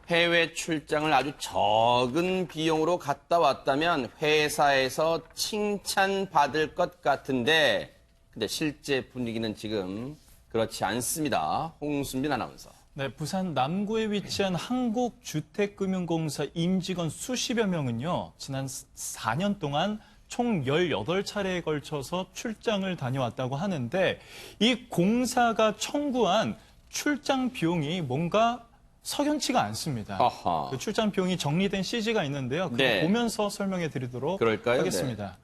해외 출장을 아주 적은 비용으로 갔다 왔다면 회사에서 칭찬받을 것 같은데 근데 실제 분위기는 지금 그렇지 않습니다. 홍순빈 아나운서. 네, 부산 남구에 위치한 한국주택금융공사 임직원 수십여 명은요, 지난 4년 동안 총 18차례에 걸쳐서 출장을 다녀왔다고 하는데 이 공사가 청구한 출장 비용이 뭔가 석연치가 않습니다. 아하. 그 출장 비용이 정리된 CG가 있는데요. 그거 네. 보면서 설명해 드리도록 그럴까요? 하겠습니다.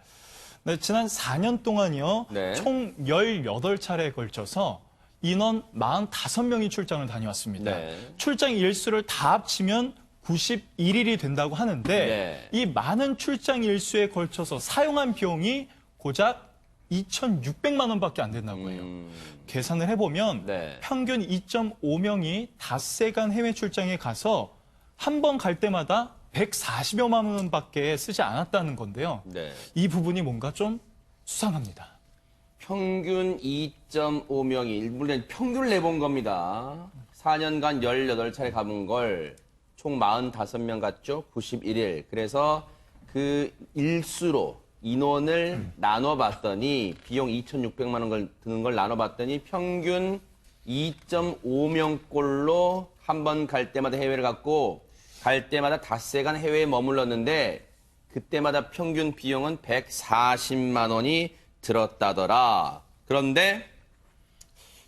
네, 지난 4년 동안요, 네. 총 18차례에 걸쳐서 인원 45명이 출장을 다녀왔습니다. 네. 출장 일수를 다 합치면 91일이 된다고 하는데 네. 이 많은 출장 일수에 걸쳐서 사용한 비용이 고작 2,600만 원밖에 안 된다고 해요. 계산을 해보면 네. 평균 2.5명이 닷새간 해외 출장에 가서 한 번 갈 때마다 140여만 원밖에 쓰지 않았다는 건데요. 네. 이 부분이 뭔가 좀 수상합니다. 평균 2.5명이 물론 평균을 내본 겁니다. 4년간 18차례 가본 걸 총 45명 갔죠. 91일. 그래서 그 일수로 인원을 나눠봤더니 비용 2,600만 원 드는 걸 나눠봤더니 평균 2.5명꼴로 한 번 갈 때마다 해외를 갔고 갈 때마다 닷새간 해외에 머물렀는데 그때마다 평균 비용은 140만 원이 들었다더라. 그런데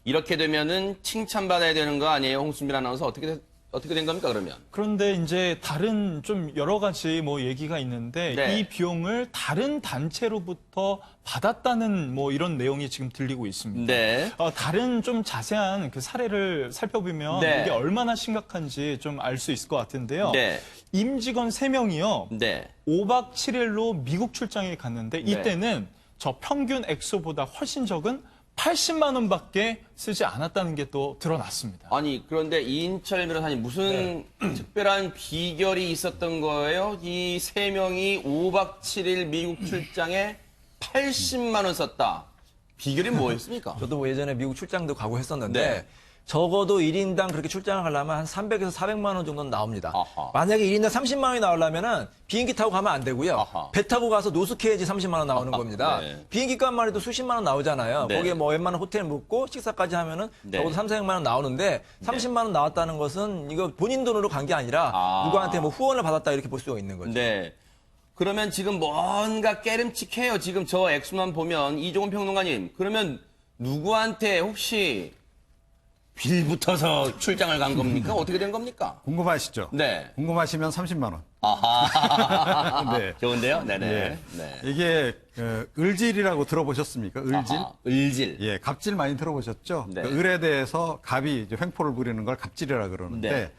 이렇게 되면은 칭찬받아야 되는 거 아니에요? 홍순빈 아나운서 어떻게 된 겁니까, 그러면? 그런데 이제 다른 좀 여러 가지 뭐 얘기가 있는데 네. 이 비용을 다른 단체로부터 받았다는 뭐 이런 내용이 지금 들리고 있습니다. 네. 다른 좀 자세한 그 사례를 살펴보면 네. 이게 얼마나 심각한지 좀 알 수 있을 것 같은데요. 네. 임직원 3명이요. 네. 5박 7일로 미국 출장에 갔는데 이때는 저 평균 액수보다 훨씬 적은 80만 원밖에 쓰지 않았다는 게 또 드러났습니다. 아니, 그런데 이인철 변호사님 무슨 특별한 비결이 있었던 거예요? 이 세 명이 5박 7일 미국 출장에 80만 원 썼다. 비결이 뭐였습니까? 저도 뭐 예전에 미국 출장도 가고 했었는데 네. 적어도 1인당 그렇게 출장을 가려면 한 300에서 400만 원 정도는 나옵니다. 아하. 만약에 1인당 30만 원이 나오려면은 비행기 타고 가면 안 되고요. 아하. 배 타고 가서 노숙해야지 30만 원 나오는 겁니다. 네. 비행기 값만 해도 수십만 원 나오잖아요. 네. 거기에 뭐 웬만한 호텔 묵고 식사까지 하면은 네. 적어도 3, 400만 원 나오는데 30만 원 나왔다는 것은 이거 본인 돈으로 간 게 아니라 아. 누구한테 뭐 후원을 받았다 이렇게 볼 수가 있는 거죠. 네. 그러면 지금 뭔가 깨름칙해요. 지금 저 액수만 보면 이종훈 평론가님. 그러면 누구한테 혹시 빌붙어서 출장을 간 겁니까? 어떻게 된 겁니까? 궁금하시죠? 네. 궁금하시면 30만 원. 아하. 네. 좋은데요? 네네. 예. 네. 이게 을질이라고 들어보셨습니까? 을질? 아하, 을질. 예, 갑질 많이 들어보셨죠? 네. 그 을에 대해서 갑이 이제 횡포를 부리는 걸 갑질이라 그러는데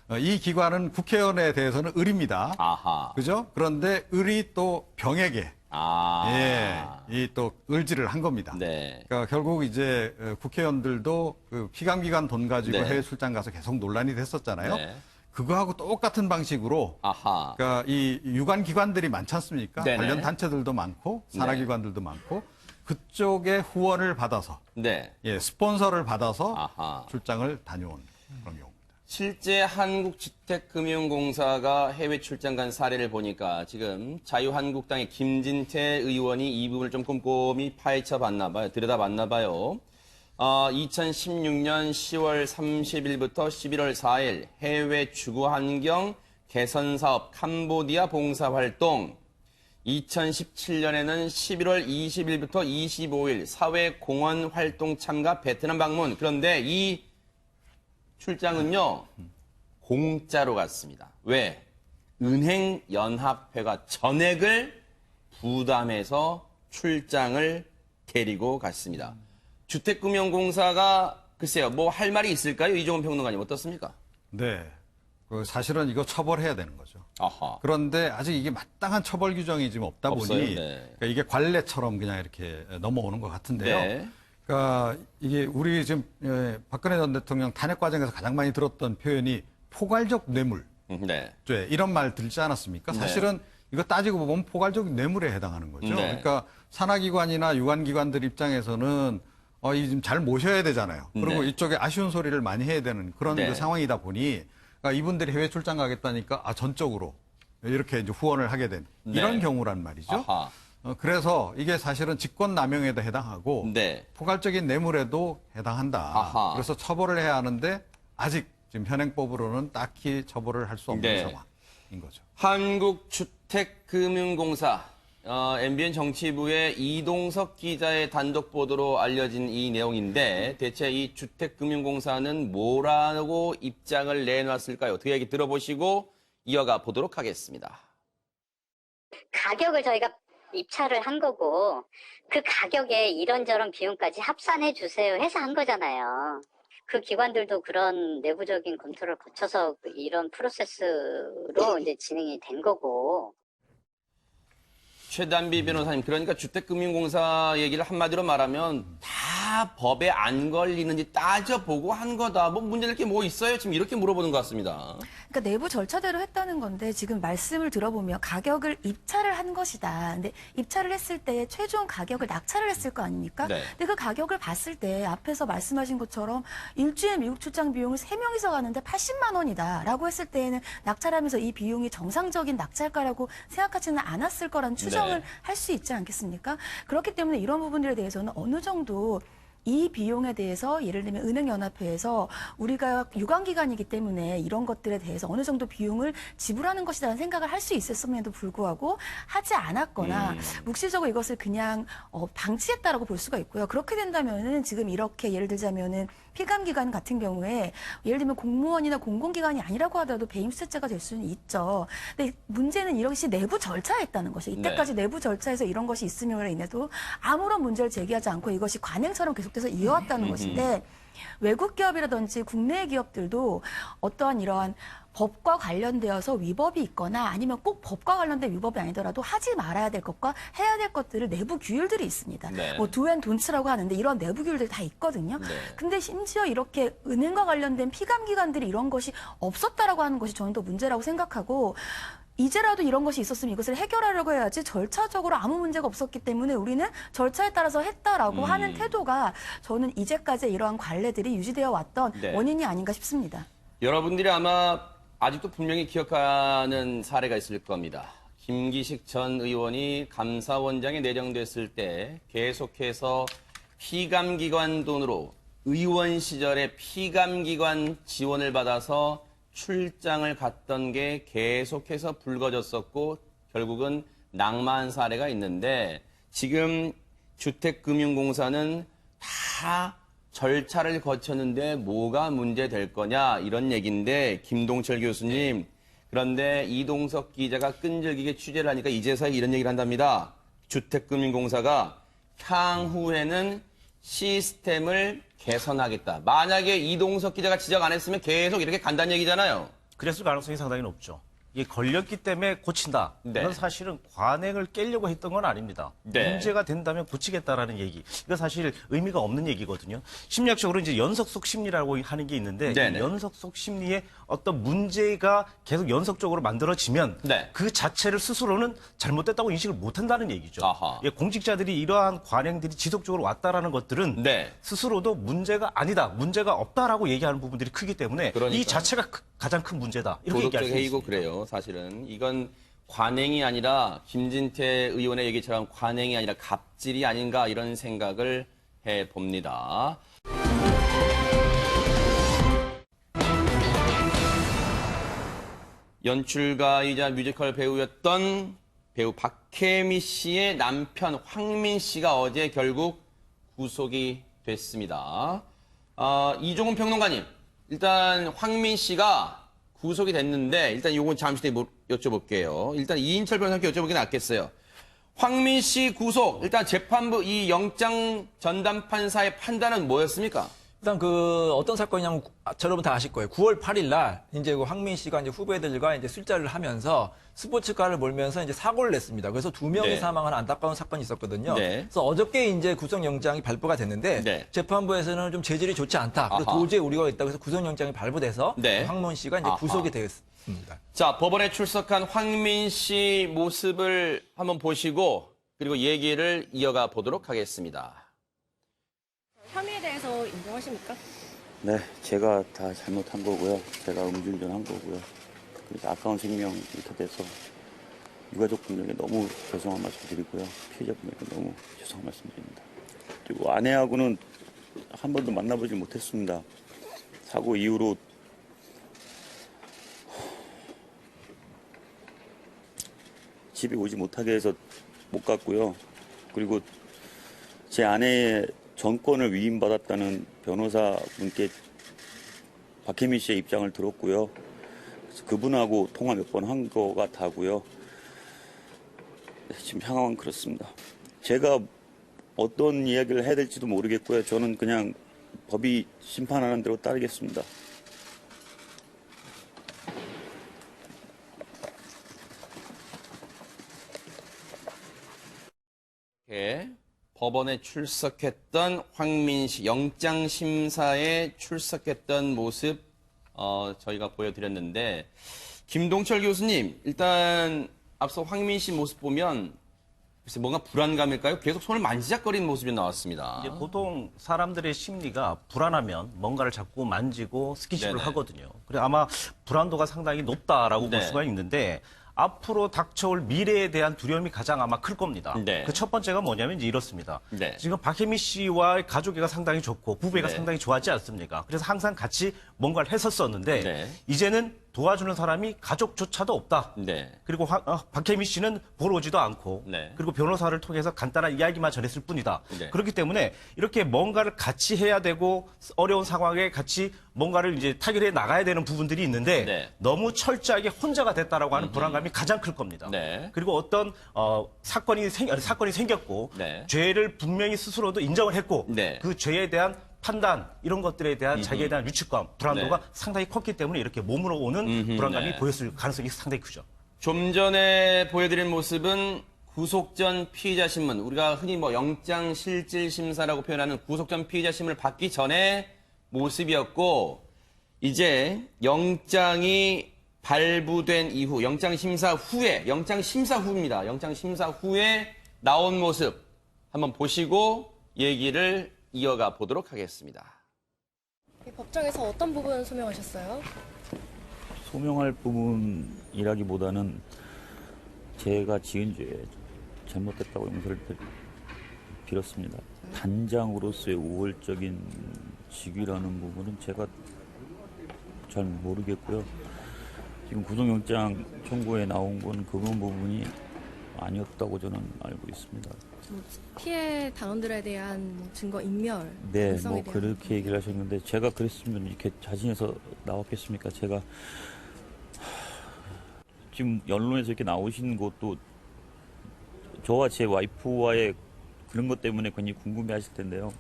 네. 이 기관은 국회의원에 대해서는 을입니다. 아하. 그죠? 그런데 을이 또 병에게 아. 예, 이 또 을질을 한 겁니다. 네. 그러니까 결국 이제 국회의원들도 그 피감기관 돈 가지고 네. 해외 출장 가서 계속 논란이 됐었잖아요. 네. 그거하고 똑같은 방식으로 아하. 그러니까 이 유관 기관들이 많지 않습니까? 네네. 관련 단체들도 많고 산하기관들도 많고 그쪽에 후원을 받아서 네. 예, 스폰서를 받아서 아하. 출장을 다녀온 그런 경우입니다. 실제 한국주택금융공사가 해외 출장 간 사례를 보니까 지금 자유한국당의 김진태 의원이 이 부분을 좀 꼼꼼히 파헤쳐 봤나 봐요. 들여다봤나 봐요. 2016년 10월 30일부터 11월 4일 해외 주거환경 개선사업 캄보디아 봉사활동 2017년에는 11월 20일부터 25일 사회공헌 활동 참가 베트남 방문. 그런데 이 출장은요, 공짜로 갔습니다. 왜? 은행연합회가 전액을 부담해서 출장을 데리고 갔습니다. 주택금융공사가 글쎄요, 뭐 할 말이 있을까요? 이종훈 평론가님 어떻습니까? 네. 그 사실은 이거 처벌해야 되는 거죠. 아하. 그런데 아직 이게 마땅한 처벌 규정이 지금 없다 없어요? 보니 네. 그러니까 이게 관례처럼 그냥 이렇게 넘어오는 것 같은데요. 네. 그러니까 이게 우리 지금 박근혜 전 대통령 탄핵 과정에서 가장 많이 들었던 표현이 포괄적 뇌물. 네. 이런 말 들지 않았습니까? 네. 사실은 이거 따지고 보면 포괄적 뇌물에 해당하는 거죠. 네. 그러니까 산하기관이나 유관기관들 입장에서는 이 좀 잘 모셔야 되잖아요. 그리고 네. 이쪽에 아쉬운 소리를 많이 해야 되는 그런 네. 그 상황이다 보니 그러니까 이분들이 해외 출장 가겠다니까 전적으로 이렇게 이제 후원을 하게 된 이런 네. 경우란 말이죠. 아하. 그래서 이게 사실은 직권남용에도 해당하고 네. 포괄적인 뇌물에도 해당한다. 아하. 그래서 처벌을 해야 하는데 아직 지금 현행법으로는 딱히 처벌을 할 수 없는 네. 상황인 거죠. 한국주택금융공사 MBN 정치부의 이동석 기자의 단독 보도로 알려진 이 내용인데 대체 이 주택금융공사는 뭐라고 입장을 내놨을까요? 그 얘기 들어보시고 이어가 보도록 하겠습니다. 가격을 저희가 입찰을 한 거고 그 가격에 이런저런 비용까지 합산해 주세요 해서 한 거잖아요. 그 기관들도 그런 내부적인 검토를 거쳐서 이런 프로세스로 이제 진행이 된 거고. 최단비 변호사님, 그러니까 주택금융공사 얘기를 한마디로 말하면 다 법에 안 걸리는지 따져보고 한 거다. 뭐 문제될 게 뭐 있어요? 지금 이렇게 물어보는 것 같습니다. 그러니까 내부 절차대로 했다는 건데 지금 말씀을 들어보면 가격을 입찰을 한 것이다. 근데 입찰을 했을 때 최종 가격을 낙찰을 했을 거 아닙니까? 네. 근데 그 가격을 봤을 때 앞에서 말씀하신 것처럼 일주일 미국 출장 비용을 3명이서 가는데 80만 원이다라고 했을 때에는 낙찰하면서 이 비용이 정상적인 낙찰가라고 생각하지는 않았을 거란 추정을 네. 할 수 있지 않겠습니까? 그렇기 때문에 이런 부분들에 대해서는 어느 정도 이 비용에 대해서 예를 들면 은행연합회에서 우리가 유관기관이기 때문에 이런 것들에 대해서 어느 정도 비용을 지불하는 것이라는 생각을 할 수 있었음에도 불구하고 하지 않았거나 묵시적으로 이것을 그냥 방치했다라고 볼 수가 있고요. 그렇게 된다면은 지금 이렇게 예를 들자면은 피감기관 같은 경우에 예를 들면 공무원이나 공공기관이 아니라고 하더라도 배임수재죄가 될 수는 있죠. 근데 문제는 이것이 내부 절차에 있다는 것이 이때까지 내부 절차에서 이런 것이 있음으로 인해도 아무런 문제를 제기하지 않고 이것이 관행처럼 계속돼서 이어왔다는 것인데 외국 기업이라든지 국내 기업들도 어떠한 이러한 법과 관련되어서 위법이 있거나 아니면 꼭 법과 관련된 위법이 아니더라도 하지 말아야 될 것과 해야 될 것들을 내부 규율들이 있습니다. 네. 뭐 도앤돈츠라고 하는데 이런 내부 규율들이 다 있거든요. 네. 근데 심지어 이렇게 은행과 관련된 피감기관들이 이런 것이 없었다라고 하는 것이 저는 또 문제라고 생각하고 이제라도 이런 것이 있었으면 이것을 해결하려고 해야지 절차적으로 아무 문제가 없었기 때문에 우리는 절차에 따라서 했다라고 하는 태도가 저는 이제까지 이러한 관례들이 유지되어 왔던 네. 원인이 아닌가 싶습니다. 여러분들이 아마 아직도 분명히 기억하는 사례가 있을 겁니다. 김기식 전 의원이 감사원장에 내정됐을 때 계속해서 피감기관 돈으로 의원 시절에 피감기관 지원을 받아서 출장을 갔던 게 계속해서 불거졌었고 결국은 낙마한 사례가 있는데 지금 주택금융공사는 다 절차를 거쳤는데 뭐가 문제될 거냐 이런 얘기인데 김동철 교수님 그런데 이동석 기자가 끈질기게 취재를 하니까 이제서야 이런 얘기를 한답니다. 주택금융공사가 향후에는 시스템을 개선하겠다. 만약에 이동석 기자가 지적 안 했으면 계속 이렇게 간다는 얘기잖아요. 그랬을 가능성이 상당히 높죠. 이게 걸렸기 때문에 고친다. 네. 이건 사실은 관행을 깨려고 했던 건 아닙니다. 네. 문제가 된다면 고치겠다라는 얘기. 이거 사실 의미가 없는 얘기거든요. 심리학적으로 이제 연속 속 심리라고 하는 게 있는데 네네. 이 연속 속 심리에 어떤 문제가 계속 연속적으로 만들어지면 네. 그 자체를 스스로는 잘못됐다고 인식을 못한다는 얘기죠. 아하. 예, 공직자들이 이러한 관행들이 지속적으로 왔다라는 것들은 네. 스스로도 문제가 아니다, 문제가 없다라고 얘기하는 부분들이 크기 때문에 그러니까요. 이 자체가 가장 큰 문제다. 이렇게 도덕적 얘기할 수 해이고 있습니다. 그래요. 사실은 이건 관행이 아니라 김진태 의원의 얘기처럼 관행이 아니라 갑질이 아닌가 이런 생각을 해봅니다. 연출가이자 뮤지컬 배우였던 배우 박혜미 씨의 남편 황민 씨가 어제 결국 구속이 됐습니다. 이종훈 평론가님, 일단 황민 씨가 구속이 됐는데 일단 이건 잠시 뒤에 여쭤볼게요. 일단 이인철 변호사님께 여쭤보는 게 낫겠어요. 황민 씨 구속, 일단 재판부 이 영장 전담 판사의 판단은 뭐였습니까? 일단 어떤 사건이냐면 여러분 다 아실 거예요. 9월 8일 날 이제 그 황민 씨가 이제 후배들과 이제 술자리를 하면서 스포츠카를 몰면서 이제 사고를 냈습니다. 그래서 2명이 네. 사망한 안타까운 사건이 있었거든요. 네. 그래서 어저께 이제 구속영장이 발부가 됐는데 네. 재판부에서는 좀 재질이 좋지 않다. 그래서 아하. 도저히 우려가 있다. 그래서 구속영장이 발부돼서 네. 황민 씨가 이제 아하. 구속이 되었습니다. 자, 법원에 출석한 황민 씨 모습을 한번 보시고 그리고 얘기를 이어가 보도록 하겠습니다. 혐의에 대해서 인정하십니까? 네, 제가 다 잘못한 거고요. 제가 음주운전한 거고요. 그래서 아까운 생명 이렇게 돼서 유가족분들에게 너무 죄송한 말씀 드리고요. 피해자분에게 너무 죄송한 말씀 드립니다. 그리고 아내하고는 한 번도 만나보지 못했습니다. 사고 이후로 집에 오지 못하게 해서 못 갔고요. 그리고 제 아내의 전권을 위임받았다는 변호사분께 박혜민 씨의 입장을 들었고요. 그래서 그분하고 통화 몇 번 한 것 같아고요. 지금 상황은 그렇습니다. 제가 어떤 이야기를 해야 될지도 모르겠고요. 저는 그냥 법이 심판하는 대로 따르겠습니다. 이렇게 법원에 출석했던 황민식 영장심사에 출석했던 모습 저희가 보여드렸는데 김동철 교수님 일단 앞서 황민식 모습 보면 글쎄 뭔가 불안감일까요? 계속 손을 만지작거리는 모습이 나왔습니다. 이제 보통 사람들의 심리가 불안하면 뭔가를 자꾸 만지고 스킨십을 네네. 하거든요. 그래 아마 불안도가 상당히 높다라고 네. 볼 수가 있는데 앞으로 닥쳐올 미래에 대한 두려움이 가장 아마 클 겁니다. 네. 그 첫 번째가 뭐냐면 이제 이렇습니다. 네. 지금 박혜미 씨와 가족애가 상당히 좋고 부부애가 네. 상당히 좋았지 않습니까? 그래서 항상 같이 뭔가를 했었었는데 네. 이제는 도와주는 사람이 가족조차도 없다. 네. 그리고 박혜미 씨는 보러 오지도 않고 네. 그리고 변호사를 통해서 간단한 이야기만 전했을 뿐이다. 네. 그렇기 때문에 이렇게 뭔가를 같이 해야 되고 어려운 상황에 같이 뭔가를 이제 타결해 나가야 되는 부분들이 있는데 네. 너무 철저하게 혼자가 됐다라고 하는 불안감이 가장 클 겁니다. 네. 그리고 어떤 사건이 생겼고 네. 죄를 분명히 스스로도 인정을 했고 네. 그 죄에 대한 판단 이런 것들에 대한 자기에 대한 유축감, 불안도가 네. 상당히 컸기 때문에 이렇게 몸으로 오는 불안감이 네. 보였을 가능성이 상당히 크죠. 좀 전에 보여드린 모습은 구속 전 피의자 신문, 우리가 흔히 뭐 영장 실질 심사라고 표현하는 구속 전 피의자 신문을 받기 전에 모습이었고, 이제 영장이 발부된 이후, 영장 심사 후입니다. 영장 심사 후에 나온 모습 한번 보시고 얘기를 이어가 보도록 하겠습니다. 법정에서 어떤 부분 소명하셨어요? 소명할 부분이라기보다는 제가 지은 죄에 잘못됐다고 용서를 빌었습니다. 단장으로서의 우월적인 직위라는 부분은 제가 잘 모르겠고요. 지금 구속영장 청구에 나온 건 그런 부분이 아니었다고 저는 알고 있습니다. 피해 당원들에 대한 증거 인멸 네, 가능성에 뭐 대한 그렇게 얘기를 하셨는데 제가 그랬으면 이렇게 자신해서 나왔겠습니까? 제가 지금 언론에서 이렇게 나오신 것도 저와 제 와이프와의 그런 것 때문에 굉장히 궁금해하실 텐데요.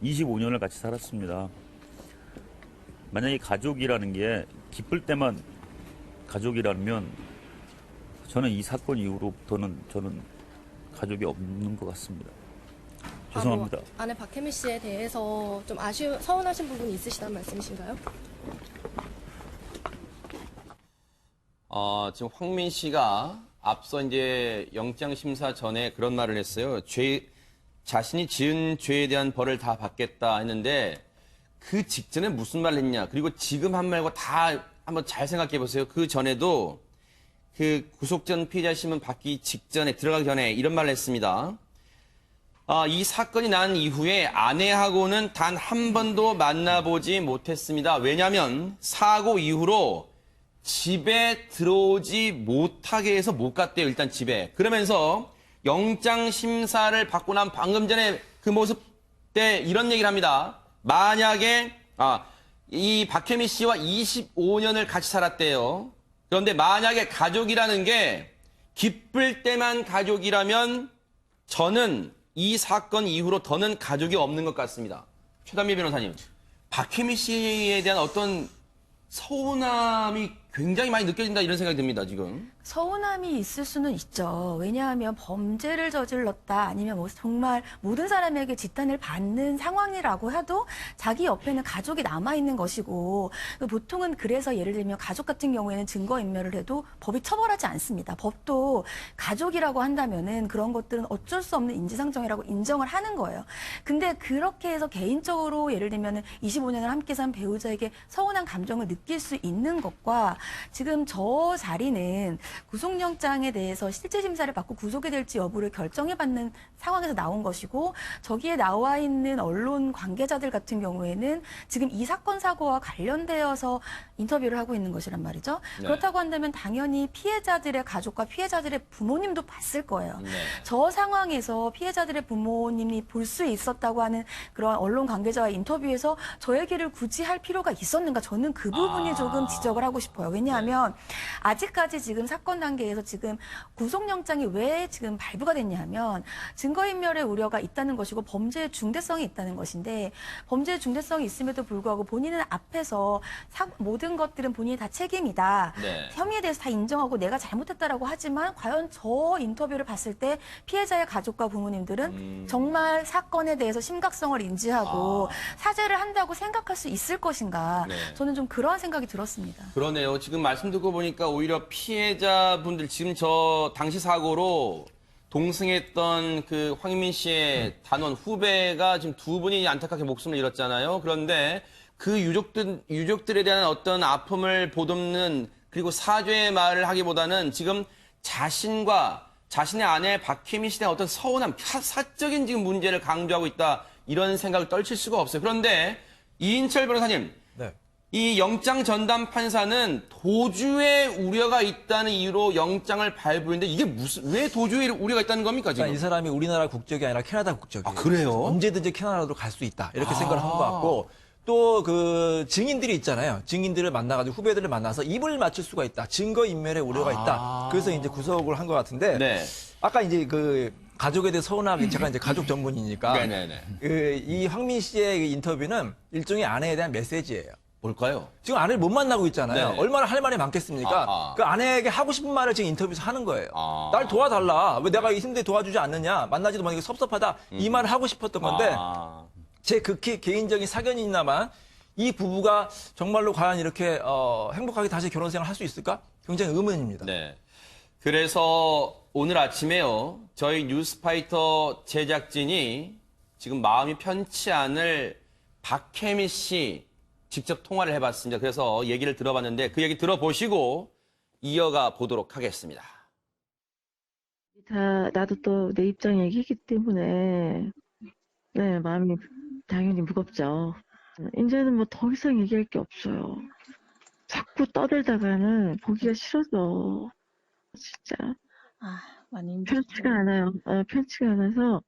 25년을 같이 살았습니다. 만약에 가족이라는 게 기쁠 때만 가족이라면 저는 이 사건 이후로부터는 저는 가족이 없는 것 같습니다. 죄송합니다. 아내 박혜미 씨에 대해서 좀 서운하신 부분이 있으시다는 말씀이신가요? 지금 황민 씨가 앞서 이제 영장 심사 전에 그런 말을 했어요. 자신이 지은 죄에 대한 벌을 다 받겠다 했는데 그 직전에 무슨 말을 했냐. 그리고 지금 한 말고 다 한번 잘 생각해 보세요. 그 전에도 그 구속 전 피의자 신문 받기 직전에 들어가기 전에 이런 말을 했습니다. 이 사건이 난 이후에 아내하고는 단 한 번도 만나보지 못했습니다. 왜냐하면 사고 이후로 집에 들어오지 못하게 해서 못 갔대요. 일단 집에. 그러면서 영장 심사를 받고 난 방금 전에 그 모습 때 이런 얘기를 합니다. 만약에 이 박혜미 씨와 25년을 같이 살았대요. 그런데 만약에 가족이라는 게 기쁠 때만 가족이라면 저는 이 사건 이후로 더는 가족이 없는 것 같습니다. 최단미 변호사님, 박혜미 씨에 대한 어떤 서운함이 굉장히 많이 느껴진다 이런 생각이 듭니다, 지금. 서운함이 있을 수는 있죠. 왜냐하면 범죄를 저질렀다 아니면 뭐 정말 모든 사람에게 지탄을 받는 상황이라고 해도 자기 옆에는 가족이 남아있는 것이고 보통은 그래서 예를 들면 가족 같은 경우에는 증거인멸을 해도 법이 처벌하지 않습니다. 법도 가족이라고 한다면은 그런 것들은 어쩔 수 없는 인지상정이라고 인정을 하는 거예요. 근데 그렇게 해서 개인적으로 예를 들면은 25년을 함께 산 배우자에게 서운한 감정을 느낄 수 있는 것과 지금 저 자리는 구속영장에 대해서 실제 심사를 받고 구속이 될지 여부를 결정해받는 상황에서 나온 것이고 저기에 나와 있는 언론 관계자들 같은 경우에는 지금 이 사건 사고와 관련되어서 인터뷰를 하고 있는 것이란 말이죠. 네. 그렇다고 한다면 당연히 피해자들의 가족과 피해자들의 부모님도 봤을 거예요. 네. 저 상황에서 피해자들의 부모님이 볼 수 있었다고 하는 그런 언론 관계자와 인터뷰에서 저 얘기를 굳이 할 필요가 있었는가? 저는 그 부분이 조금 지적을 하고 싶어요. 왜냐하면 아직까지 지금 사건 단계에서 지금 구속영장이 왜 지금 발부가 됐냐면 증거인멸의 우려가 있다는 것이고 범죄의 중대성이 있다는 것인데 범죄의 중대성이 있음에도 불구하고 본인은 앞에서 모든 것들은 본인이 다 책임이다. 네. 혐의에 대해서 다 인정하고 내가 잘못했다라고 하지만 과연 저 인터뷰를 봤을 때 피해자의 가족과 부모님들은 정말 사건에 대해서 심각성을 인지하고 사죄를 한다고 생각할 수 있을 것인가. 네. 저는 좀 그러한 생각이 들었습니다. 그러네요. 지금 말씀 듣고 보니까 오히려 피해자분들 지금 저 당시 사고로 동승했던 그 황민 씨의 단원 후배가 지금 두 분이 안타깝게 목숨을 잃었잖아요. 그런데 그 유족들에 대한 어떤 아픔을 보듬는 그리고 사죄의 말을 하기보다는 지금 자신과 자신의 아내 박혜민 씨에 대한 어떤 서운함, 사적인 지금 문제를 강조하고 있다. 이런 생각을 떨칠 수가 없어요. 그런데 이인철 변호사님, 네. 이 영장 전담 판사는 도주의 우려가 있다는 이유로 영장을 발부했는데 이게 왜 도주의 우려가 있다는 겁니까, 지금? 그러니까 이 사람이 우리나라 국적이 아니라 캐나다 국적이에요. 아, 그래요? 언제든지 캐나다로 갈 수 있다. 이렇게 생각을 한 것 같고 또 그 증인들이 있잖아요. 증인들을 만나가지고 후배들을 만나서 입을 맞출 수가 있다. 증거인멸의 우려가 있다. 그래서 이제 구속을 한 것 같은데 네. 아까 이제 그 가족에 대해 서운함이 제가 이제 가족 전문이니까 네네네. 이 황민 씨의 그 인터뷰는 일종의 아내에 대한 메시지예요. 뭘까요? 지금 아내를 못 만나고 있잖아요. 네. 얼마나 할 말이 많겠습니까? 아하. 그 아내에게 하고 싶은 말을 지금 인터뷰에서 하는 거예요. 아. 날 도와달라. 왜 내가 힘든데 도와주지 않느냐? 만나지도 못하니까 섭섭하다. 이 말을 하고 싶었던 건데 제 극히 개인적인 사견이나만 이 부부가 정말로 과연 이렇게 행복하게 다시 결혼 생활을 할 수 있을까? 굉장히 의문입니다. 네. 그래서 오늘 아침에요, 저희 뉴스파이터 제작진이 지금 마음이 편치 않을 박혜미 씨 직접 통화를 해봤습니다. 그래서 얘기를 들어봤는데 그 얘기 들어보시고 이어가 보도록 하겠습니다. 나도 또 내 입장 얘기했기 때문에, 네, 마음이 당연히 무겁죠. 이제는 뭐 더 이상 얘기할 게 없어요. 자꾸 떠들다가는 보기가 싫어서, 진짜. 많이 힘드시죠. 편치가 않아요. 편치가 않아서.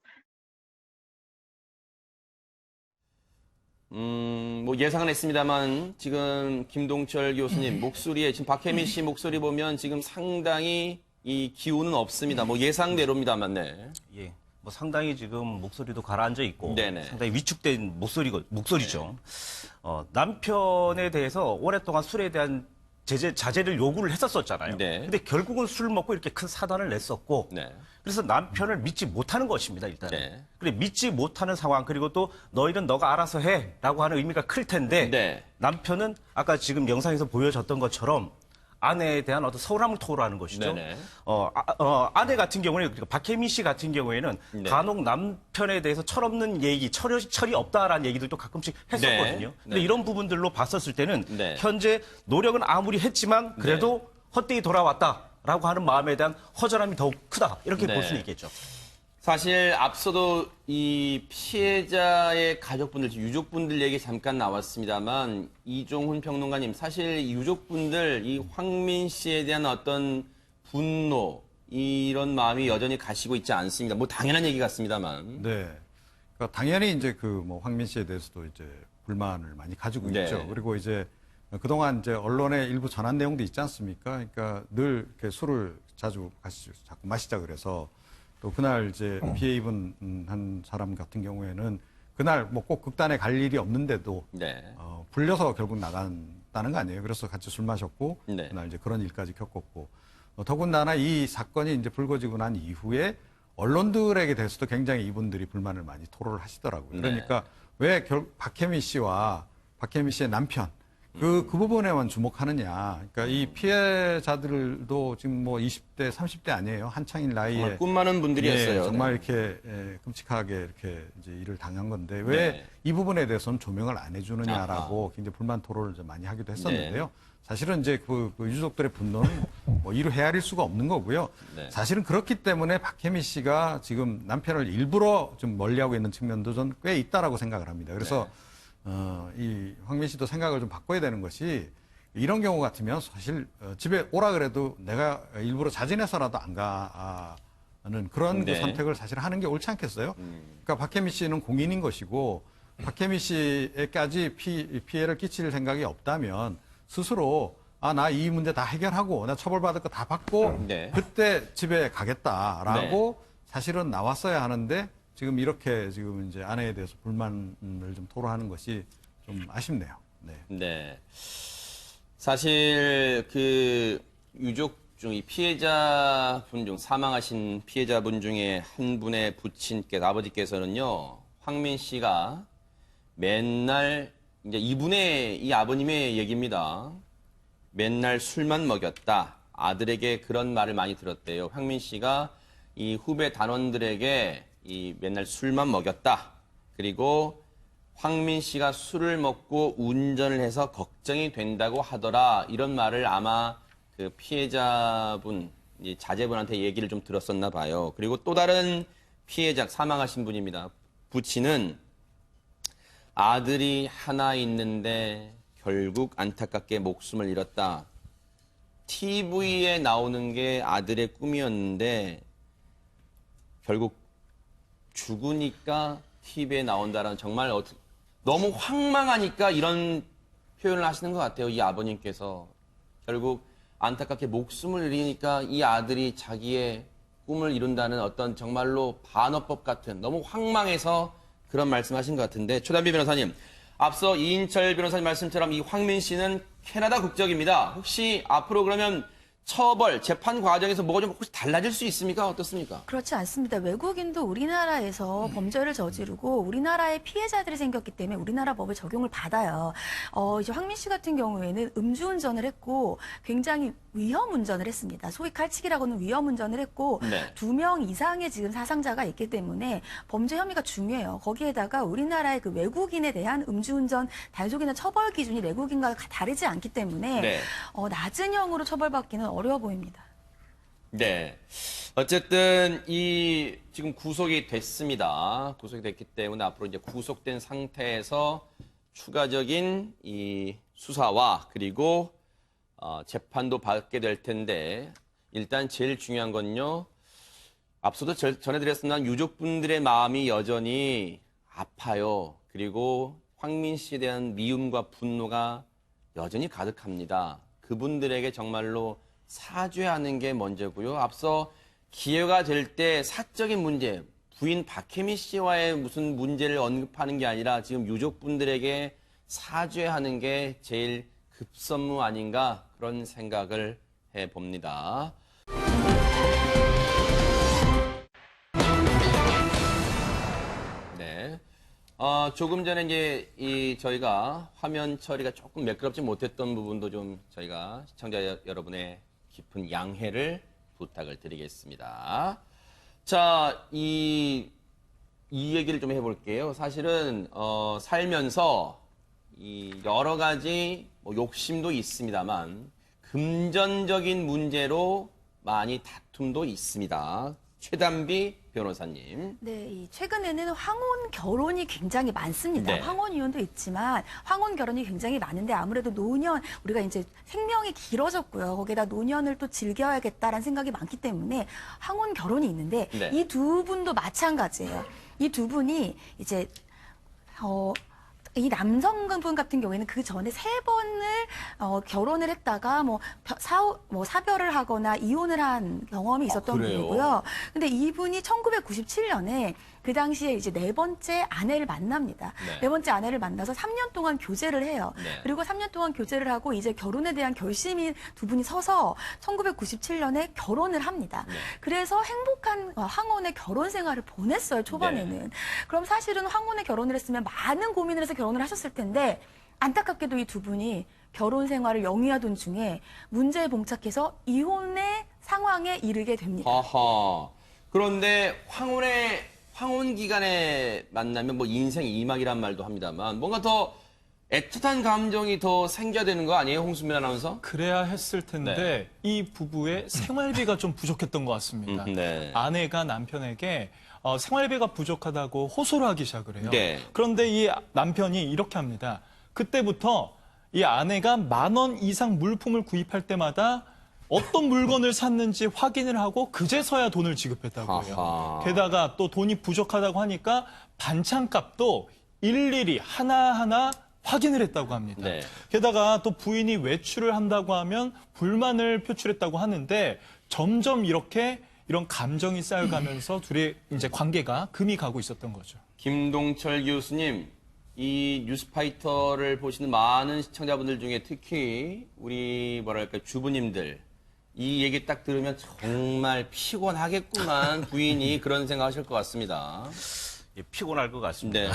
뭐 예상은 했습니다만 지금 김동철 교수님 목소리에 지금 박혜미 씨 목소리 보면 지금 상당히 이 기운은 없습니다. 뭐 예상대로입니다만, 네. 예. 뭐 상당히 지금 목소리도 가라앉아 있고 네네. 상당히 위축된 목소리죠. 남편에 대해서 오랫동안 술에 대한 자제를 요구를 했었잖아요. 네. 근데 결국은 술 먹고 이렇게 큰 사단을 냈었고 네. 그래서 남편을 믿지 못하는 것입니다, 일단은. 네. 그래 믿지 못하는 상황 그리고 또 너희는 너가 알아서 해라고 하는 의미가 클 텐데 네. 남편은 아까 지금 영상에서 보여줬던 것처럼 아내에 대한 어떤 서운함을 토로하는 것이죠. 네네. 아내 같은 경우는 그러니까 박혜민 씨 같은 경우에는 네. 간혹 남편에 대해서 철없는 얘기, 철이 없다라는 얘기들도 가끔씩 했었거든요. 네. 근데 네. 이런 부분들로 봤었을 때는 네. 현재 노력은 아무리 했지만 그래도 헛되이 돌아왔다라고 하는 마음에 대한 허전함이 더욱 크다 이렇게 네. 볼 수는 있겠죠. 사실 앞서도 이 피해자의 가족분들, 유족분들 얘기 잠깐 나왔습니다만 이종훈 평론가님, 사실 유족분들, 이 황민 씨에 대한 어떤 분노, 이런 마음이 여전히 가시고 있지 않습니다. 뭐 당연한 얘기 같습니다만. 네. 그러니까 당연히 이제 그 뭐 황민 씨에 대해서도 이제 불만을 많이 가지고 네. 있죠. 그리고 이제 그동안 이제 언론에 일부 전한 내용도 있지 않습니까? 그러니까 늘 이렇게 술을 자꾸 마시자 그래서 또 그날 이제 피해 입은 한 사람 같은 경우에는 그날 뭐 꼭 극단에 갈 일이 없는데도 네. 불려서 결국 나간다는 거 아니에요. 그래서 같이 술 마셨고 네. 그날 이제 그런 일까지 겪었고 더군다나 이 사건이 이제 불거지고 난 이후에 언론들에게 대해서도 굉장히 이분들이 불만을 많이 토로를 하시더라고요. 그러니까 왜 박혜미 씨와 박혜미 씨의 남편 그 부분에만 주목하느냐. 그러니까 이 피해자들도 지금 뭐 20대, 30대 아니에요. 한창인 나이에. 정말 꿈 많은 분들이었어요. 정말 이렇게 끔찍하게 이렇게 이제 일을 당한 건데 왜 이 부분에 대해서는 조명을 안 해주느냐라고 굉장히 불만 토론을 좀 많이 하기도 했었는데요. 사실은 이제 그 유족들의 분노는 뭐 이루 헤아릴 수가 없는 거고요. 사실은 그렇기 때문에 박혜미 씨가 지금 남편을 일부러 좀 멀리하고 있는 측면도 좀 꽤 있다라고 생각을 합니다. 그래서 이 황민 씨도 생각을 좀 바꿔야 되는 것이 이런 경우 같으면 사실 집에 오라 그래도 내가 일부러 자진해서라도 안 가는 그런 그 선택을 사실 하는 게 옳지 않겠어요? 그러니까 박혜미 씨는 공인인 것이고 박혜미 씨에까지 피해를 끼칠 생각이 없다면 스스로 나 이 문제 다 해결하고 나 처벌받을 거 다 받고 그때 집에 가겠다라고 사실은 나왔어야 하는데 지금 이렇게 지금 이제 아내에 대해서 불만을 좀 토로하는 것이 좀 아쉽네요. 네. 사실 그 유족 중 이 피해자분 중 사망하신 피해자분 중에 한 분의 부친께서 아버지께서는요. 황민 씨가 맨날 이제 이분의 이 아버님의 얘기입니다. 맨날 술만 먹였다. 아들에게 그런 말을 많이 들었대요. 황민 씨가 이 후배 단원들에게 이 맨날 술만 먹였다. 그리고 황민 씨가 술을 먹고 운전을 해서 걱정이 된다고 하더라. 이런 말을 아마 그 피해자분, 자제분한테 얘기를 좀 들었었나 봐요. 그리고 또 다른 피해자, 사망하신 분입니다. 부친은 아들이 하나 있는데 결국 안타깝게 목숨을 잃었다. TV에 나오는 게 아들의 꿈이었는데 결국 죽으니까 TV에 나온다라는 정말 너무 황망하니까 이런 표현을 하시는 것 같아요. 이 아버님께서. 결국 안타깝게 목숨을 잃으니까 이 아들이 자기의 꿈을 이룬다는 어떤 정말로 반어법 같은 너무 황망해서 그런 말씀하신 것 같은데 최단비 변호사님, 앞서 이인철 변호사님 말씀처럼 이 황민 씨는 캐나다 국적입니다. 혹시 앞으로 그러면 처벌, 재판 과정에서 뭐가 좀 혹시 달라질 수 있습니까? 어떻습니까? 그렇지 않습니다. 외국인도 우리나라에서 범죄를 저지르고 우리나라에 피해자들이 생겼기 때문에 우리나라 법의 적용을 받아요. 이제 황민 씨 같은 경우에는 음주운전을 했고 굉장히 위험 운전을 했습니다. 소위 칼치기라고는 위험 운전을 했고 2명 이상의 지금 사상자가 있기 때문에 범죄 혐의가 중요해요. 거기에다가 우리나라의 그 외국인에 대한 음주운전 단속이나 처벌 기준이 외국인과 다르지 않기 때문에 낮은 형으로 처벌받기는 어려워 보입니다. 네. 어쨌든 지금 구속이 됐습니다. 구속이 됐기 때문에 앞으로 이제 구속된 상태에서 추가적인 이 수사와 그리고 재판도 받게 될 텐데 일단 제일 중요한 건요. 앞서도 전해드렸습니다. 유족분들의 마음이 여전히 아파요. 그리고 황민 씨에 대한 미움과 분노가 여전히 가득합니다. 그분들에게 정말로 사죄하는 게 먼저고요. 앞서 기회가 될 때 사적인 문제, 부인 박혜미 씨와의 무슨 문제를 언급하는 게 아니라 지금 유족분들에게 사죄하는 게 제일 급선무 아닌가 그런 생각을 해봅니다. 네. 조금 전에 이제 저희가 화면 처리가 조금 매끄럽지 못했던 부분도 좀 저희가 시청자 여러분의 깊은 양해를 부탁을 드리겠습니다. 자, 이 얘기를 좀 해볼게요. 사실은 살면서 여러 가지 욕심도 있습니다만 금전적인 문제로 많이 다툼도 있습니다. 최단비 변호사님. 네, 최근에는 황혼 결혼이 굉장히 많습니다. 황혼 이혼도 있지만 황혼 결혼이 굉장히 많은데 아무래도 노년, 우리가 이제 생명이 길어졌고요. 거기다 노년을 또 즐겨야겠다라는 생각이 많기 때문에 황혼 결혼이 있는데 이 두 분도 마찬가지예요. 이 두 분이 이제 이 남성분 같은 경우에는 그 전에 3번을 결혼을 했다가 뭐 사별을 하거나 이혼을 한 경험이 있었던 그래요? 분이고요. 근데 이분이 1997년에 그 당시에 이제 4번째 아내를 만납니다. 네. 4번째 아내를 만나서 3년 동안 교제를 해요. 네. 그리고 3년 동안 교제를 하고 이제 결혼에 대한 결심이 두 분이 서서 1997년에 결혼을 합니다. 네. 그래서 행복한 황혼의 결혼 생활을 보냈어요, 초반에는. 네. 그럼 사실은 황혼의 결혼을 했으면 많은 고민을 해서 결혼을 하셨을 텐데 안타깝게도 이 두 분이 결혼 생활을 영위하던 중에 문제에 봉착해서 이혼의 상황에 이르게 됩니다. 아하. 그런데 황혼 기간에 만나면 뭐 인생 이막이란 말도 합니다만 뭔가 더 애틋한 감정이 더 생겨야 되는 거 아니에요, 홍수민 아나운서? 그래야 했을 텐데 이 부부의 생활비가 좀 부족했던 것 같습니다. 네. 아내가 남편에게 생활비가 부족하다고 호소를 하기 시작을 해요. 네. 그런데 이 남편이 이렇게 합니다. 그때부터 이 아내가 10,000원 이상 물품을 구입할 때마다 어떤 물건을 샀는지 확인을 하고 그제서야 돈을 지급했다고 해요. 아하. 게다가 또 돈이 부족하다고 하니까 반찬값도 일일이 하나하나 확인을 했다고 합니다. 네. 게다가 또 부인이 외출을 한다고 하면 불만을 표출했다고 하는데 점점 이런 감정이 쌓여가면서 둘의 이제 관계가 금이 가고 있었던 거죠. 김동철 교수님, 이 뉴스파이터를 보시는 많은 시청자분들 중에 특히 우리 주부님들 이 얘기 딱 들으면 정말 피곤하겠구만 부인이 그런 생각하실 것 같습니다. 예, 피곤할 것 같습니다. 네.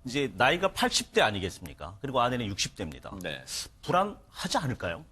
이제 나이가 80대 아니겠습니까? 그리고 아내는 60대입니다. 네. 불안하지 않을까요?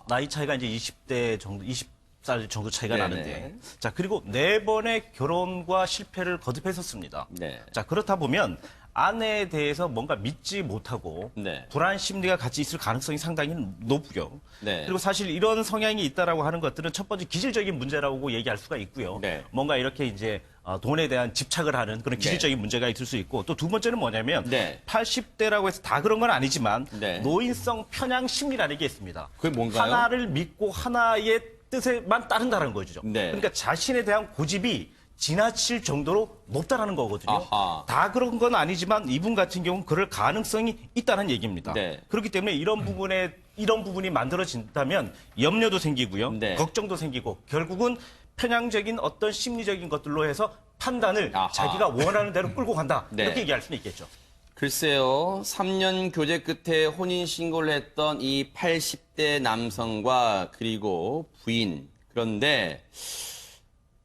나이 차이가 이제 20대 정도, 20살 정도 차이가 네네. 나는데. 자, 그리고 4번의 결혼과 실패를 거듭했었습니다. 네. 자, 그렇다 보면 아내에 대해서 뭔가 믿지 못하고 네. 불안 심리가 같이 있을 가능성이 상당히 높고요. 네. 그리고 사실 이런 성향이 있다라고 하는 것들은 첫 번째 기질적인 문제라고 얘기할 수가 있고요. 네. 뭔가 이렇게 이제 돈에 대한 집착을 하는 그런 기질적인 문제가 있을 수 있고 또 두 번째는 뭐냐면 네. 80대라고 해서 다 그런 건 아니지만 네. 노인성 편향 심리라는 게 있습니다. 그게 뭔가요? 하나를 믿고 하나의 뜻에만 따른다는 거죠. 네. 그러니까 자신에 대한 고집이 지나칠 정도로 높다라는 거거든요. 아하. 다 그런 건 아니지만 이분 같은 경우는 그럴 가능성이 있다는 얘기입니다. 네. 그렇기 때문에 이런 부분이 만들어진다면 염려도 생기고요. 네. 걱정도 생기고 결국은 편향적인 어떤 심리적인 것들로 해서 판단을 아하. 자기가 원하는 대로 끌고 간다. 네. 이렇게 얘기할 수는 있겠죠. 글쎄요, 3년 교제 끝에 혼인신고를 했던 이 80대 남성과 그리고 부인. 그런데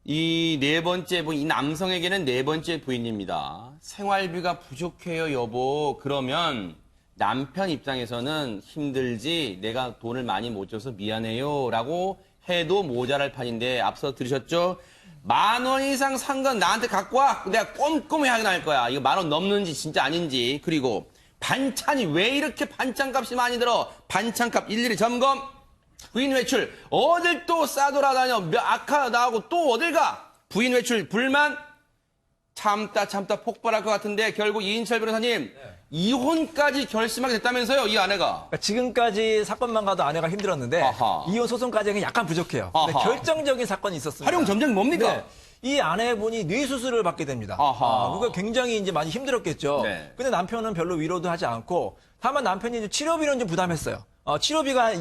이 4번째 부인, 이 남성에게는 4번째 부인입니다. 생활비가 부족해요, 여보. 그러면 남편 입장에서는 힘들지, 내가 돈을 많이 못 줘서 미안해요. 라고 해도 모자랄 판인데, 앞서 들으셨죠? 10,000원 이상 산 건 나한테 갖고 와. 내가 꼼꼼히 확인할 거야. 이거 10,000원 넘는지 진짜 아닌지. 그리고 반찬이 왜 이렇게 반찬값이 많이 들어? 반찬값 일일이 점검. 부인 외출 어딜 또 싸돌아다녀. 아까 나하고 또 어딜 가. 부인 외출 불만. 참다 폭발할 것 같은데 결국 이인철 변호사님 이혼까지 결심하게 됐다면서요, 이 아내가. 그러니까 지금까지 사건만 가도 아내가 힘들었는데 아하. 이혼 소송까지는 약간 부족해요. 근데 아하. 결정적인 사건이 있었습니다. 활용 점정 뭡니까? 네. 이 아내분이 뇌수술을 받게 됩니다. 아하. 그거 굉장히 이제 많이 힘들었겠죠. 네. 근데 남편은 별로 위로도 하지 않고 다만 남편이 이제 치료비는 좀 부담했어요. 치료비가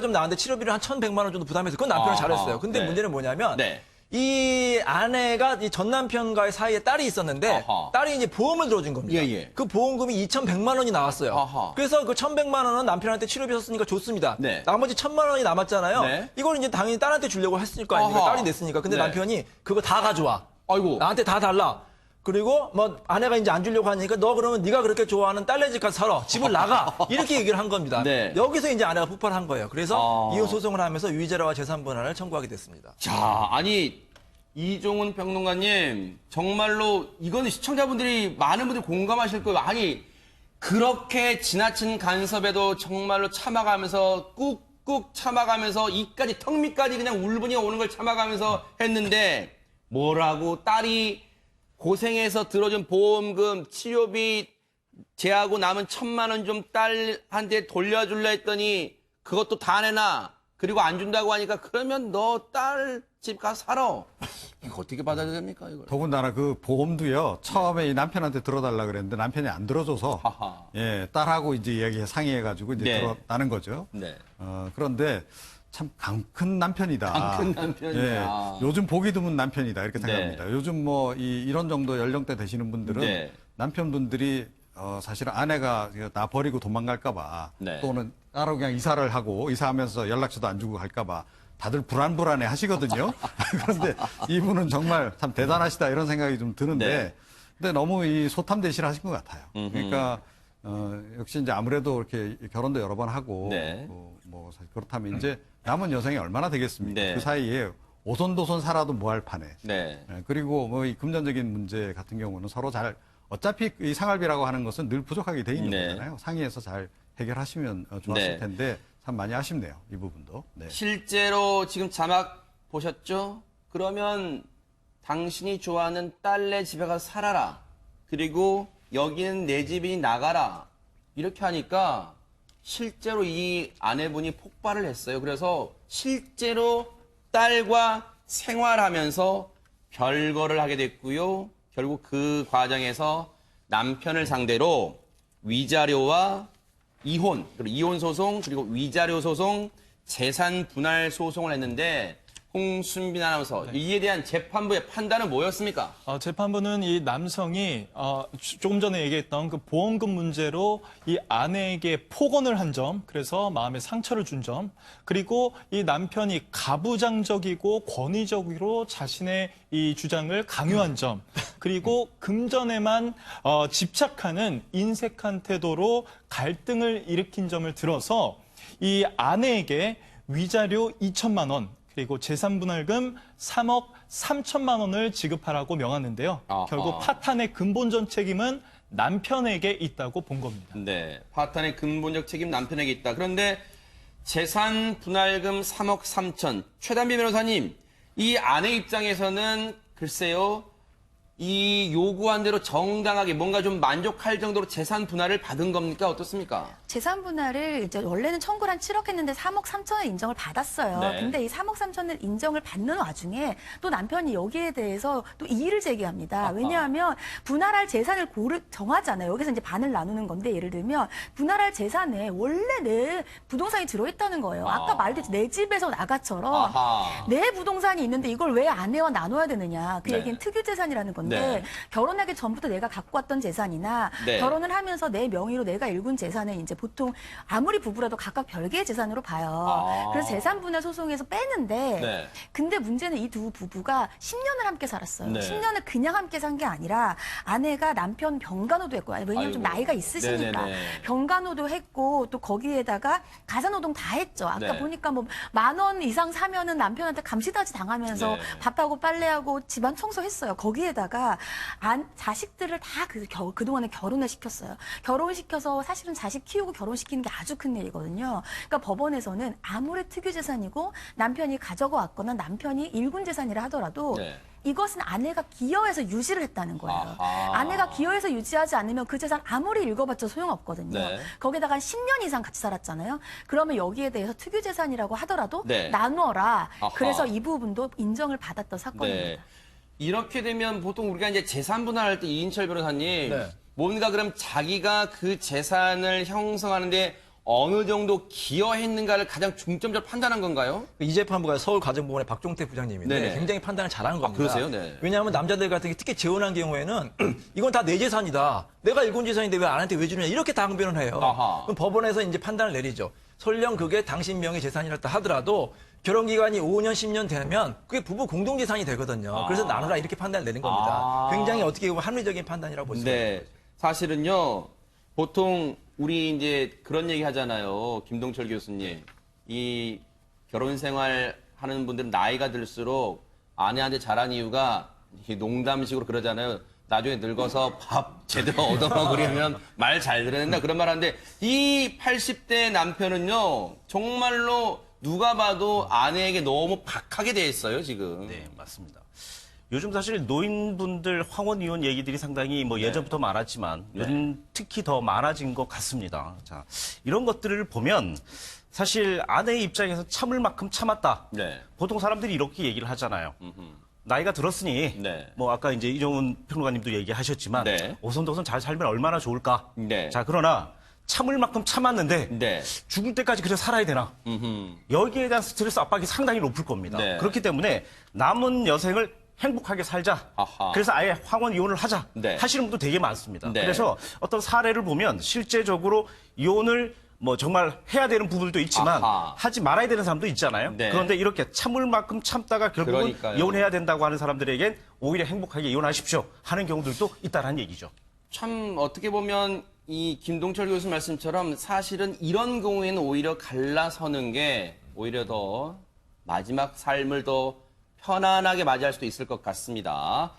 좀 나왔는데 치료비를 한 1,100만 원 정도 부담해서 그건 남편은 아하. 잘했어요. 근데 네. 문제는 뭐냐면 네. 이 아내가 이 전 남편과의 사이에 딸이 있었는데 아하. 딸이 이제 보험을 들어준 겁니다. 예, 예. 그 보험금이 2,100만 원이 나왔어요. 아하. 그래서 그 1,100만 원은 남편한테 치료비 썼으니까 줬습니다. 네. 나머지 1,000만 원이 남았잖아요. 네. 이걸 이제 당연히 딸한테 주려고 했을 거 아닙니까? 아하. 딸이 냈으니까. 근데 네. 남편이 그거 다 가져와. 아이고. 나한테 다 달라. 그리고 뭐 아내가 이제 안 주려고 하니까 너 그러면 네가 그렇게 좋아하는 딸네 집 가서 살아. 집을 나가. 이렇게 얘기를 한 겁니다. 네. 여기서 이제 아내가 폭발한 거예요. 그래서 아. 이혼 소송을 하면서 유의죄와 재산 분할을 청구하게 됐습니다. 자, 아니 이종훈 평론가님 정말로 이거는 시청자분들이 많은 분들이 공감하실 거예요. 아니 그렇게 지나친 간섭에도 정말로 참아가면서 꾹꾹 참아가면서 이까지 턱밑까지 그냥 울분이 오는 걸 참아가면서 했는데 뭐라고 딸이 고생해서 들어준 보험금 치료비 제하고 남은 1,000만 원 좀 딸한테 돌려줄라 했더니 그것도 다 내놔. 그리고 안 준다고 하니까 그러면 너 딸 집 가서 살아. 이거 어떻게 받아야 됩니까, 이걸? 더군다나 그 보험도요. 처음에 이 남편한테 들어달라 그랬는데 남편이 안 들어줘서 하하. 예, 딸하고 이제 얘기 상의해가지고 이제 네. 들어다는 거죠. 네. 그런데 참 강 큰 남편이다. 강 큰 남편이야. 예, 요즘 보기 드문 남편이다 이렇게 네. 생각합니다. 요즘 뭐 이런 정도 연령대 되시는 분들은 네. 남편분들이 사실 아내가 나 버리고 도망갈까봐 네. 또는 따로 그냥 이사를 하고 이사하면서 연락처도 안 주고 갈까봐 다들 불안불안해 하시거든요. 그런데 이분은 정말 참 대단하시다 이런 생각이 좀 드는데 네. 근데 너무 이 소탐대실 하신 것 같아요. 그러니까 역시 이제 아무래도 이렇게 결혼도 여러 번 하고 네. 뭐 사실 그렇다면 이제 남은 여생이 얼마나 되겠습니까? 네. 그 사이에 오손도손 살아도 뭐 할 판에. 네. 그리고 뭐 이 금전적인 문제 같은 경우는 서로 잘 어차피 이 생활비라고 하는 것은 늘 부족하게 돼 있는 네. 거잖아요. 상의해서 잘 해결하시면 좋았을 네. 텐데 참 많이 아쉽네요. 이 부분도. 네. 실제로 지금 자막 보셨죠? 그러면 당신이 좋아하는 딸네 집에 가서 살아라. 그리고 여기는 내 집이 나가라. 이렇게 하니까 실제로 이 아내분이 폭발을 했어요. 그래서 실제로 딸과 생활하면서 별거를 하게 됐고요. 결국 그 과정에서 남편을 상대로 위자료와 이혼, 그리고 이혼 소송, 그리고 위자료 소송, 재산 분할 소송을 했는데 홍순빈 아나운서 이에 대한 재판부의 판단은 뭐였습니까? 재판부는 이 남성이 조금 전에 얘기했던 그 보험금 문제로 이 아내에게 폭언을 한 점, 그래서 마음에 상처를 준 점, 그리고 이 남편이 가부장적이고 권위적으로 자신의 이 주장을 강요한 점, 그리고 금전에만 집착하는 인색한 태도로 갈등을 일으킨 점을 들어서 이 아내에게 위자료 2천만 원, 그리고 재산분할금 3억 3천만 원을 지급하라고 명하는데요. 아하. 결국 파탄의 근본적 책임은 남편에게 있다고 본 겁니다. 네, 파탄의 근본적 책임 남편에게 있다. 그런데 재산 분할금 3억 3천. 최단비 변호사님, 이 아내 입장에서는 글쎄요, 이 요구한 대로 정당하게 뭔가 좀 만족할 정도로 재산 분할을 받은 겁니까? 어떻습니까? 재산 분할을 이제 원래는 청구를 한 7억 했는데 3억 3천을 인정을 받았어요. 네. 근데 이 3억 3천을 인정을 받는 와중에 또 남편이 여기에 대해서 또 이의를 제기합니다. 왜냐하면 분할할 재산을 정하잖아요. 여기서 이제 반을 나누는 건데 예를 들면 분할할 재산에 원래 내 부동산이 들어있다는 거예요. 아까 말했듯이 내 집에서 나가처럼 아하. 내 부동산이 있는데 이걸 왜 아내와 나눠야 되느냐. 그 네. 얘기는 특유재산이라는 건데 네. 결혼하기 전부터 내가 갖고 왔던 재산이나 네. 결혼을 하면서 내 명의로 내가 일군 재산을 이제 보통 아무리 부부라도 각각 별개의 재산으로 봐요. 그래서 재산 분할 소송에서 빼는데 네. 근데 문제는 이 두 부부가 10년을 함께 살았어요. 네. 10년을 그냥 함께 산 게 아니라 아내가 남편 병간호도 했고 왜냐면 좀 아이고. 나이가 있으시니까 네네네. 병간호도 했고 또 거기에다가 가사노동 다 했죠. 아까 네. 보니까 뭐 10,000원 이상 사면은 남편한테 감시다지 당하면서 네. 밥하고 빨래하고 집안 청소했어요. 거기에다가 자식들을 다 그동안에 결혼을 시켰어요. 결혼시켜서 사실은 자식 키우고 결혼시키는 게 아주 큰 일이거든요. 그러니까 법원에서는 아무리 특유재산이고 남편이 가져가 왔거나 남편이 일군 재산이라 하더라도 네. 이것은 아내가 기여해서 유지를 했다는 거예요. 아하. 아내가 기여해서 유지하지 않으면 그 재산 아무리 읽어봤자 소용없거든요. 네. 거기다가 10년 이상 같이 살았잖아요. 그러면 여기에 대해서 특유재산이라고 하더라도 네. 나누어라. 아하. 그래서 이 부분도 인정을 받았던 사건입니다. 네. 이렇게 되면 보통 우리가 이제 재산 분할할 때 이인철 변호사님 네. 뭔가 그럼 자기가 그 재산을 형성하는데 어느 정도 기여했는가를 가장 중점적으로 판단한 건가요? 이 재판부가 서울가정법원의 박종택 부장님인데 네네. 굉장히 판단을 잘한 겁니다. 그러세요? 네. 왜냐하면 남자들 같은 게 특히 재혼한 경우에는 이건 다 내 재산이다. 내가 일군 재산인데 왜 아내한테 왜 주느냐 이렇게 당변을 해요. 아하. 그럼 법원에서 이제 판단을 내리죠. 설령 그게 당신 명의 재산이라 하더라도 결혼 기간이 5년, 10년 되면 그게 부부 공동 재산이 되거든요. 그래서 나누라 이렇게 판단을 내린 겁니다. 굉장히 어떻게 보면 합리적인 판단이라고 볼 수 있습니다. 네. 사실은요, 보통 우리 이제 그런 얘기 하잖아요. 김동철 교수님. 이 결혼 생활 하는 분들은 나이가 들수록 아내한테 잘한 이유가 농담식으로 그러잖아요. 나중에 늙어서 밥 제대로 얻어먹으려면 말 잘 들어야 된다. 그런 말 하는데 이 80대 남편은요, 정말로 누가 봐도 아내에게 너무 박하게 돼 있어요, 지금. 네, 맞습니다. 요즘 사실 노인분들 황혼 이혼 얘기들이 상당히 뭐 예전부터 많았지만 요즘 특히 더 많아진 것 같습니다. 자, 이런 것들을 보면 사실 아내의 입장에서 참을 만큼 참았다. 네. 보통 사람들이 이렇게 얘기를 하잖아요. 나이가 들었으니 네. 뭐 아까 이제 이종훈 평론가님도 얘기하셨지만 네. 오손도손 잘 살면 얼마나 좋을까. 네. 자 그러나 참을 만큼 참았는데 네. 죽을 때까지 그래 살아야 되나? 여기에 대한 스트레스 압박이 상당히 높을 겁니다. 네. 그렇기 때문에 남은 여생을 행복하게 살자. 아하. 그래서 아예 황혼 이혼을 하자. 네. 하시는 분도 되게 많습니다. 네. 그래서 어떤 사례를 보면 실제적으로 이혼을 뭐 정말 해야 되는 부분도 있지만 아하. 하지 말아야 되는 사람도 있잖아요. 네. 그런데 이렇게 참을 만큼 참다가 결국은 그러니까요. 이혼해야 된다고 하는 사람들에겐 오히려 행복하게 이혼하십시오 하는 경우들도 있다라는 얘기죠. 참 어떻게 보면 이 김동철 교수 말씀처럼 사실은 이런 경우에는 오히려 갈라서는 게 오히려 더 마지막 삶을 더 편안하게 맞이할 수도 있을 것 같습니다.